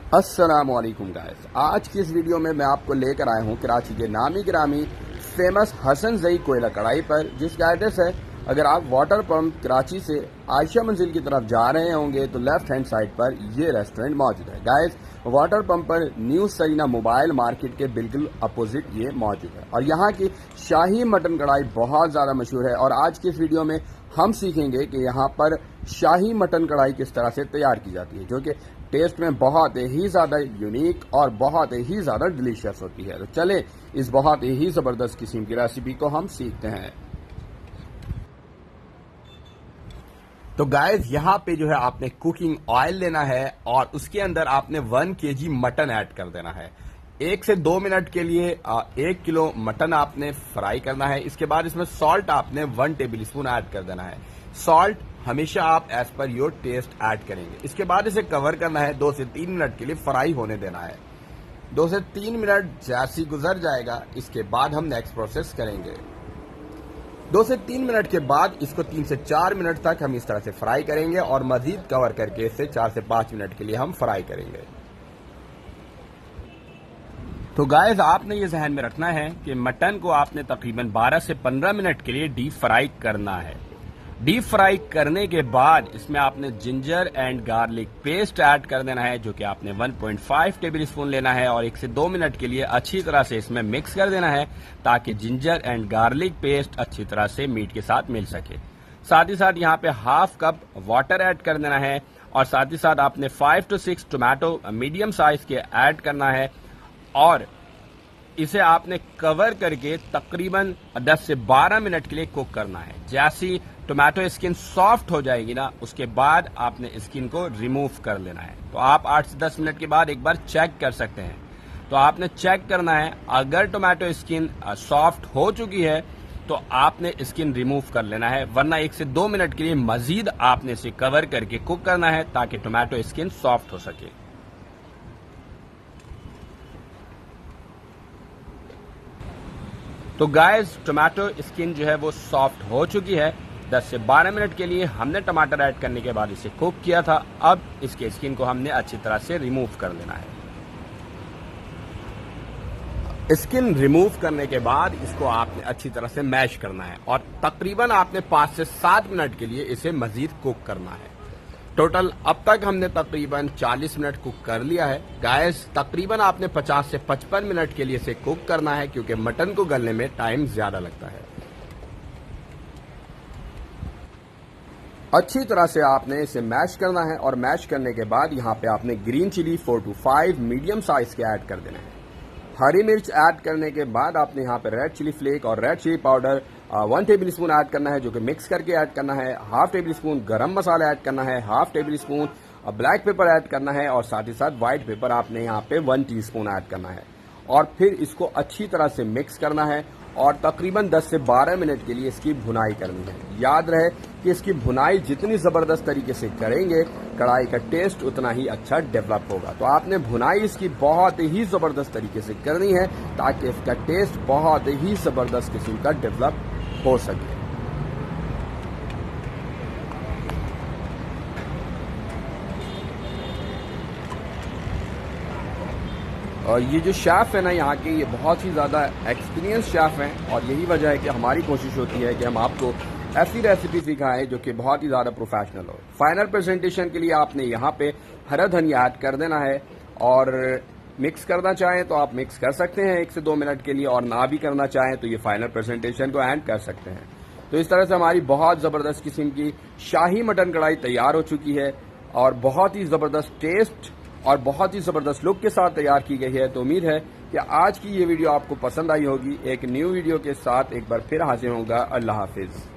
अस्सलामुअलैकुम गाइस, आज की इस वीडियो में मैं आपको लेकर आया हूँ कराची के नामी गिरामी फेमस हसन जई कोयला कढ़ाई पर, जिसका एड्रेस है, अगर आप वाटर पंप कराची से आयशा मंजिल की तरफ जा रहे होंगे तो लेफ्ट हैंड साइड पर ये रेस्टोरेंट मौजूद है। गाइस, वाटर पंप पर न्यू सरीना मोबाइल मार्केट के बिल्कुल अपोजिट ये मौजूद है और यहाँ की शाही मटन कढ़ाई बहुत ज़्यादा मशहूर है। और आज की इस वीडियो में हम सीखेंगे कि यहाँ पर शाही मटन कढ़ाई किस तरह से तैयार की जाती है, जो कि टेस्ट में बहुत ही ज़्यादा यूनिक और बहुत ही ज़्यादा डिलीशियस होती है। तो चलें इस बहुत ही ज़बरदस्त किस्म की रेसिपी को हम सीखते हैं। तो गाइस, यहाँ पे जो है आपने कुकिंग ऑयल लेना है और उसके अंदर आपने 1 kg मटन ऐड कर देना है। 1 से 2 मिनट के लिए 1 किलो मटन आपने फ्राई करना है। इसके बाद इसमें सॉल्ट आपने 1 टेबल स्पून ऐड कर देना है। सॉल्ट हमेशा आप as per your taste add करेंगे। इसके बाद इसे कवर करना है, 2 से 3 मिनट के लिए फ्राई होने देना है। 2 से 3 मिनट जैसे गुजर जाएगा, इसके बाद हम नेक्स्ट प्रोसेस करेंगे। 2 से 3 मिनट के बाद इसको 3 से 4 मिनट तक हम इस तरह से फ्राई करेंगे और मजीद कवर करके इसे 4 से 5 मिनट के लिए हम फ्राई करेंगे। तो गाइस, आपने ये जहन में रखना है कि मटन को आपने तकरीबन 12 से 15 मिनट के लिए डीप फ्राई करना है। डीप फ्राई करने के बाद इसमें आपने ginger and garlic paste add कर देना है, जो कि आपने 1.5 टेबल स्पून लेना है और 1 से 2 मिनट के लिए अच्छी तरह से इसमें मिक्स कर देना है, ताकि जिंजर एंड गार्लिक पेस्ट अच्छी तरह से मीट के साथ मिल सके। साथ ही साथ यहाँ पे हाफ कप वाटर ऐड कर देना है और साथ ही साथ आपने 5 to 6 टोमेटो मीडियम साइज के ऐड करना है और इसे आपने कवर करके तकरीबन 10 से 12 मिनट के लिए कुक करना है। जैसी टोमेटो स्किन सॉफ्ट हो जाएगी ना, उसके बाद आपने स्किन को रिमूव कर लेना है। तो आप 8 से 10 मिनट के बाद एक बार चेक कर सकते हैं। तो आपने चेक करना है, अगर टोमेटो स्किन सॉफ्ट हो चुकी है तो आपने स्किन रिमूव कर लेना है, वरना 1 से 2 मिनट के लिए मजीद आपने इसे कवर करके कुक करना है ताकि टोमेटो स्किन सॉफ्ट हो सके। तो गाइस, टोमेटो स्किन जो है वो सॉफ्ट हो चुकी है। 10 से 12 मिनट के लिए हमने टमाटर ऐड करने के बाद इसे कुक किया था। अब इसके स्किन को हमने अच्छी तरह से रिमूव कर लेना है। स्किन रिमूव करने के बाद इसको आपने अच्छी तरह से मैश करना है और तकरीबन आपने 5 से 7 मिनट के लिए इसे मजीद कुक करना है। टोटल अब तक हमने तकरीबन 40 मिनट कुक कर लिया है। गाइस, तकरीबन आपने 50 से 55 मिनट के लिए इसे कुक करना है, क्योंकि मटन को गलने में टाइम ज्यादा लगता है। अच्छी तरह से आपने इसे मैश करना है और मैश करने के बाद यहाँ पे आपने green chili 4 to 5 medium size के ऐड कर देना है। हरी मिर्च ऐड करने के बाद आपने यहाँ पे रेड चिली फ्लेक और red chili powder 1 tablespoon add करना है, जो कि मिक्स करके ऐड करना है। हाफ टेबल स्पून गरम मसाला ऐड करना है, half table spoon black pepper add करना है और साथ ही साथ व्हाइट पेपर आपने यहाँ पे 1 टीस्पून ऐड करना है और फिर इसको अच्छी तरह से मिक्स करना है और तकरीबन 10 से 12 मिनट के लिए इसकी भुनाई करनी है। याद रहे कि इसकी भुनाई जितनी ज़बरदस्त तरीके से करेंगे, कढ़ाई का टेस्ट उतना ही अच्छा डेवलप होगा। तो आपने भुनाई इसकी बहुत ही ज़बरदस्त तरीके से करनी है ताकि इसका टेस्ट बहुत ही ज़बरदस्त किस्म का डेवलप हो सके। और ये जो शेफ़ है ना यहाँ के, ये बहुत ही ज़्यादा एक्सपीरियंस शेफ़ हैं और यही वजह है कि हमारी कोशिश होती है कि हम आपको ऐसी रेसिपी सिखाएं जो कि बहुत ही ज़्यादा प्रोफेशनल हो। फाइनल प्रेजेंटेशन के लिए आपने यहाँ पे हरा धनिया ऐड कर देना है और मिक्स करना चाहें तो आप मिक्स कर सकते हैं 1 से 2 मिनट के लिए, और ना भी करना चाहें तो ये फाइनल प्रेजेंटेशन को एंड कर सकते हैं। तो इस तरह से हमारी बहुत ज़बरदस्त किस्म की शाही मटन कढ़ाई तैयार हो चुकी है और बहुत ही ज़बरदस्त टेस्ट और बहुत ही ज़बरदस्त लुक के साथ तैयार की गई है। तो उम्मीद है कि आज की ये वीडियो आपको पसंद आई होगी। एक न्यू वीडियो के साथ एक बार फिर हाजिर होगा। अल्लाह हाफिज़।